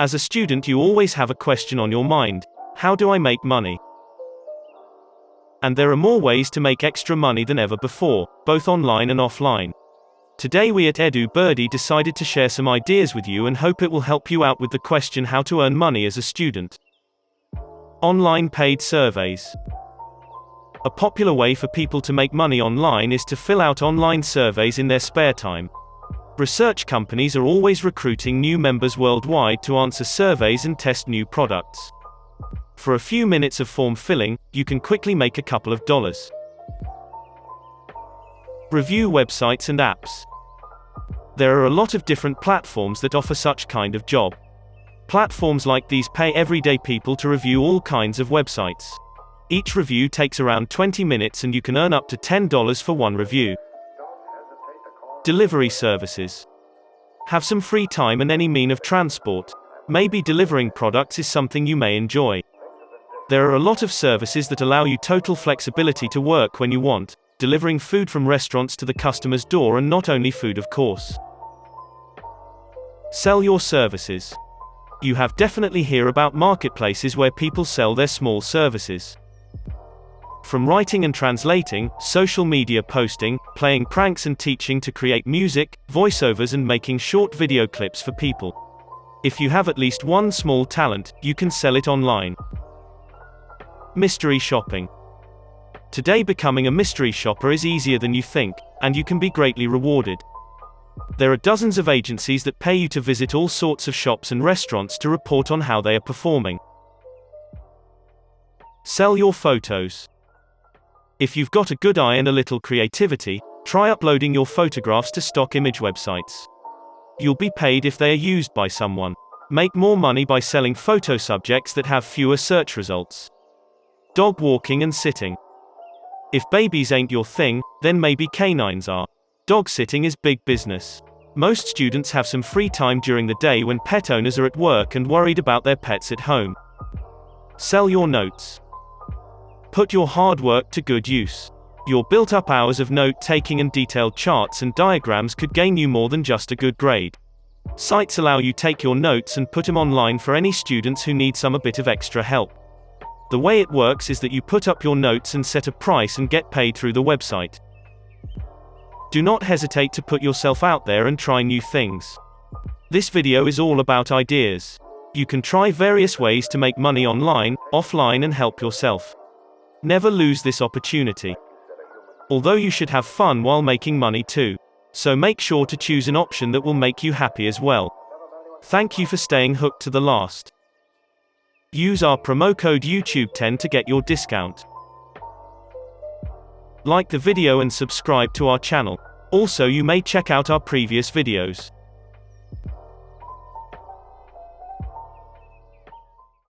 As a student, you always have a question on your mind: how do I make money? And there are more ways to make extra money than ever before, both online and offline. Today we at edubirdie decided to share some ideas with you and hope it will help you out with the question how to earn money as a student. Online paid surveys. A popular way for people to make money online is to fill out online surveys in their spare time. Research companies are always recruiting new members worldwide to answer surveys and test new products. For a few minutes of form filling, you can quickly make a couple of dollars. Review websites and apps. There are a lot of different platforms that offer such kind of job. Platforms like these pay everyday people to review all kinds of websites. Each review takes around 20 minutes and you can earn up to $10 for one review. Delivery services. Have some free time and any mean of transport. Maybe delivering products is something you may enjoy. There are a lot of services that allow you total flexibility to work when you want, delivering food from restaurants to the customer's door, and not only food, of course. Sell your services. You have definitely heard about marketplaces where people sell their small services. From writing and translating, social media posting, playing pranks and teaching to create music, voiceovers and making short video clips for people. If you have at least one small talent, you can sell it online. Mystery shopping. Today becoming a mystery shopper is easier than you think, and you can be greatly rewarded. There are dozens of agencies that pay you to visit all sorts of shops and restaurants to report on how they are performing. Sell your photos. If you've got a good eye and a little creativity, try uploading your photographs to stock image websites. You'll be paid if they are used by someone. Make more money by selling photo subjects that have fewer search results. Dog walking and sitting. If babies ain't your thing, then maybe canines are. Dog sitting is big business. Most students have some free time during the day when pet owners are at work and worried about their pets at home. Sell your notes. Put your hard work to good use. Your built-up hours of note-taking and detailed charts and diagrams could gain you more than just a good grade. Sites allow you to take your notes and put them online for any students who need a bit of extra help. The way it works is that you put up your notes and set a price and get paid through the website. Do not hesitate to put yourself out there and try new things. This video is all about ideas. You can try various ways to make money online, offline and help yourself. Never lose this opportunity. Although you should have fun while making money too. So make sure to choose an option that will make you happy as well. Thank you for staying hooked to the last. Use our promo code YouTube10 to get your discount. Like the video and subscribe to our channel. Also, you may check out our previous videos.